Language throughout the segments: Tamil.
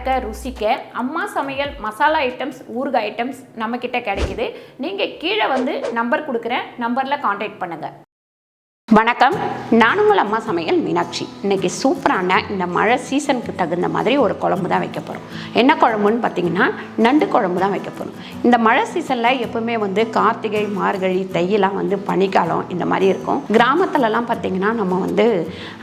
மணக்க ருசிக்க அம்மா சமையல் மசாலா ஐட்டம்ஸ் ஊறுகாய் ஐட்டம்ஸ் நம்மக்கிட்ட கிடைக்குது. நீங்கள் கீழே வந்து நம்பர் கொடுக்குறேன், நம்பரில் காண்டாக்ட் பண்ணுங்கள். வணக்கம், நான் உங்கள் அம்மா சமையல் மீனாட்சி. இன்றைக்கி சூப்பரான இந்த மழை சீசனுக்கு தகுந்த மாதிரி ஒரு குழம்பு தான் வைக்க போகிறோம். என்ன குழம்புன்னு பார்த்திங்கன்னா நண்டு குழம்பு தான் வைக்க போகிறோம். இந்த மழை சீசனில் எப்போவுமே வந்து கார்த்திகை, மார்கழி, தையெல்லாம் வந்து பனிக்காலம் இந்த மாதிரி இருக்கும். கிராமத்துலலாம் பார்த்திங்கன்னா நம்ம வந்து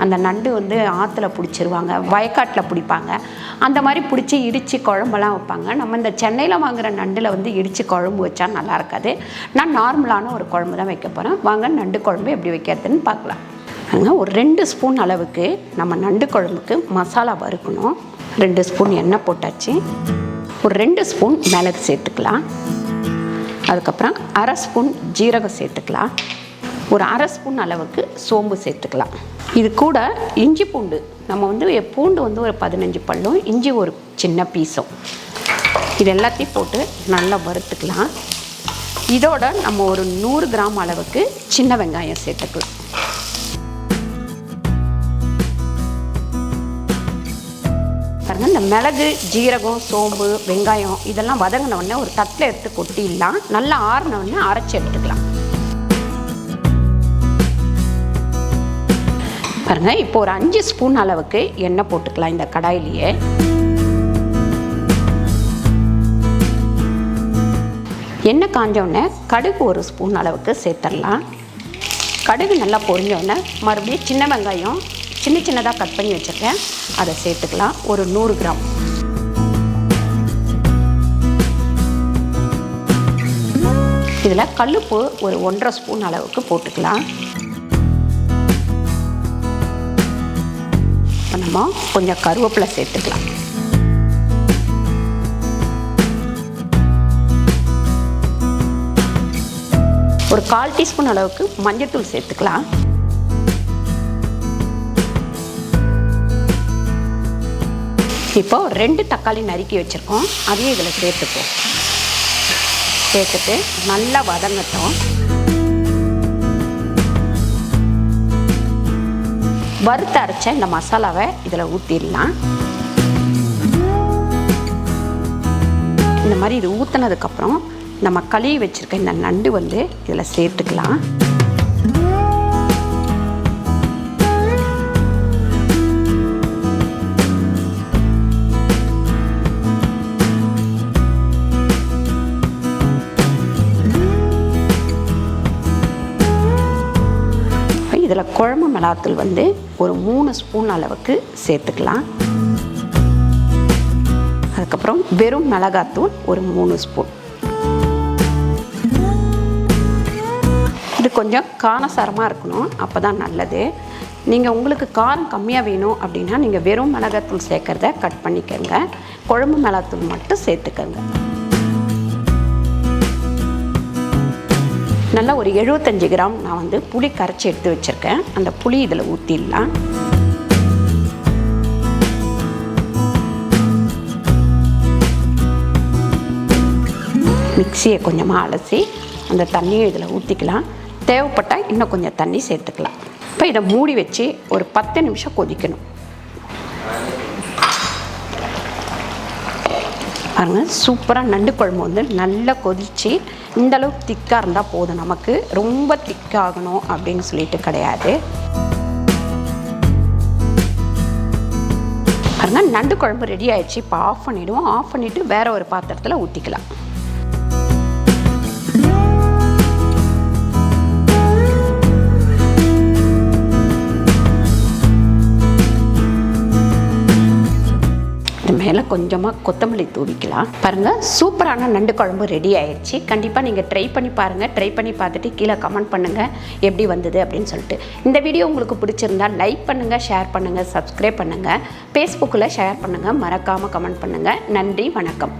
அந்த நண்டு வந்து ஆற்றுல பிடிச்சிருவாங்க, வயக்காட்டில் பிடிப்பாங்க. அந்த மாதிரி பிடிச்சி இடித்து குழம்பெல்லாம் வைப்பாங்க. நம்ம இந்த சென்னையில் வாங்குகிற நண்டில் வந்து இடித்து குழம்பு வச்சா நல்லா இருக்காது. நான் நார்மலான ஒரு குழம்பு தான் வைக்க போகிறேன். வாங்க நண்டு குழம்பு எப்படி வைக்கிறதுன்னு பார்க்கலாம். ஒரு 2 ஸ்பூன் அளவுக்கு நம்ம நண்டு குழம்புக்கு மசாலா வறுக்கணும். 2 ஸ்பூன் எண்ணெய் போட்டாச்சு. ஒரு 2 ஸ்பூன் மிளகு சேர்த்துக்கலாம். அதுக்கப்புறம் 1/2 ஸ்பூன் ஜீரகம் சேர்த்துக்கலாம். ஒரு 1/2 ஸ்பூன் அளவுக்கு சோம்பு சேர்த்துக்கலாம். இது கூட இஞ்சி பூண்டு, நம்ம வந்து பூண்டு வந்து ஒரு 15 பல்லும், இஞ்சி ஒரு சின்ன பீஸும், இது எல்லாத்தையும் போட்டு நல்லா வறுத்துக்கலாம். இதோட நம்ம ஒரு 100 கிராம் அளவுக்கு சின்ன வெங்காயம் சேர்த்துக்கலாம். பாருங்கள், இந்த மிளகு, ஜீரகம், சோம்பு, வெங்காயம் இதெல்லாம் வதங்கினவுடனே ஒரு தட்டில் எடுத்து கொட்டிடலாம். நல்லா ஆறினவுடனே அரைச்சி எடுத்துக்கலாம். பாருங்கள், இப்போ ஒரு 5 ஸ்பூன் அளவுக்கு எண்ணெய் போட்டுக்கலாம் இந்த கடாயிலேயே. எண்ணெய் காஞ்சோடனே கடுகு ஒரு ஸ்பூன் அளவுக்கு சேர்த்துடலாம். கடுகு நல்லா பொரிஞ்சோடனே மறுபடியும் சின்ன வெங்காயம் சின்ன சின்னதாக கட் பண்ணி வச்சுருக்கேன், அதை சேர்த்துக்கலாம். ஒரு 100 கிராம். இதில் கல்லுப்பு ஒரு 1.5 ஸ்பூன் அளவுக்கு போட்டுக்கலாம். இப்போ நம்ம கொஞ்சம் கருவேப்பிலை சேர்த்துக்கலாம். ஒரு 1/4 டீஸ்பூன் அளவுக்கு மஞ்சள்தூள் சேர்த்துக்கலாம். இப்போ 2 தக்காளி நறுக்கி வச்சுருக்கோம், அதையும் இதில் சேர்த்துப்போம். சேர்த்துட்டு நல்லா வதங்கட்டும். வறுத்து அரைச்ச இந்த மசாலாவை இதில் ஊற்றிடலாம். இந்த மாதிரி இது ஊற்றினதுக்கப்புறம் நம்ம கழுவி வச்சுருக்க இந்த நண்டு வந்து இதில் சேர்த்துக்கலாம். இதில் குழம்பு மிளகாத்தூள் வந்து ஒரு 3 ஸ்பூன் அளவுக்கு சேர்த்துக்கலாம். அதுக்கப்புறம் வெறும் மிளகாத்தூள் ஒரு 3 ஸ்பூன். இது கொஞ்சம் காரசாரமாக இருக்கணும், அப்போ தான் நல்லது. நீங்கள் உங்களுக்கு காரம் கம்மியாக வேணும் அப்படின்னா நீங்கள் வெறும் மிளகாத்தூள் சேர்க்குறத கட் பண்ணிக்கோங்க. குழம்பு மிளகாத்தூள் மட்டும் சேர்த்துக்கோங்க. நல்லா ஒரு 75 கிராம் நான் வந்து புளி கரைச்சி எடுத்து வச்சுருக்கேன். அந்த புளி இதில் ஊற்றிடலாம். மிக்சியை கொஞ்சமாக அலசி அந்த தண்ணியை இதில் ஊற்றிக்கலாம். தேவைப்பட்டால் இன்னும் கொஞ்சம் தண்ணி சேர்த்துக்கலாம். இப்போ இதை மூடி வச்சு ஒரு 10 நிமிஷம் கொதிக்கணும். பாருங்கள், சூப்பராக நண்டு குழம்பு வந்து நல்லா கொதித்து இந்தளவுக்கு திக்காக இருந்தால் போதும். நமக்கு ரொம்ப திக்காகணும் அப்படின்னு சொல்லிட்டு கிடையாது. பாருங்கள், நண்டு குழம்பு ரெடி ஆயிடுச்சு. இப்போ ஆஃப் பண்ணிவிடுவோம். ஆஃப் பண்ணிவிட்டு வேறு ஒரு பாத்திரத்தில் ஊற்றிக்கலாம். மேலே கொஞ்சமாக கொத்தமல்லி தூவிக்கலாம். பாருங்கள், சூப்பரான நண்டு குழம்பு ரெடி ஆயிடுச்சு. கண்டிப்பாக நீங்கள் ட்ரை பண்ணி பாருங்கள். ட்ரை பண்ணி பார்த்துட்டு கீழே கமெண்ட் பண்ணுங்கள் எப்படி வந்தது அப்படின்னு சொல்லிட்டு. இந்த வீடியோ உங்களுக்கு பிடிச்சிருந்தால் லைக் பண்ணுங்கள், ஷேர் பண்ணுங்கள், சப்ஸ்கிரைப் பண்ணுங்கள், ஃபேஸ்புக்கில் ஷேர் பண்ணுங்கள், மறக்காமல் கமெண்ட் பண்ணுங்கள். நன்றி, வணக்கம்.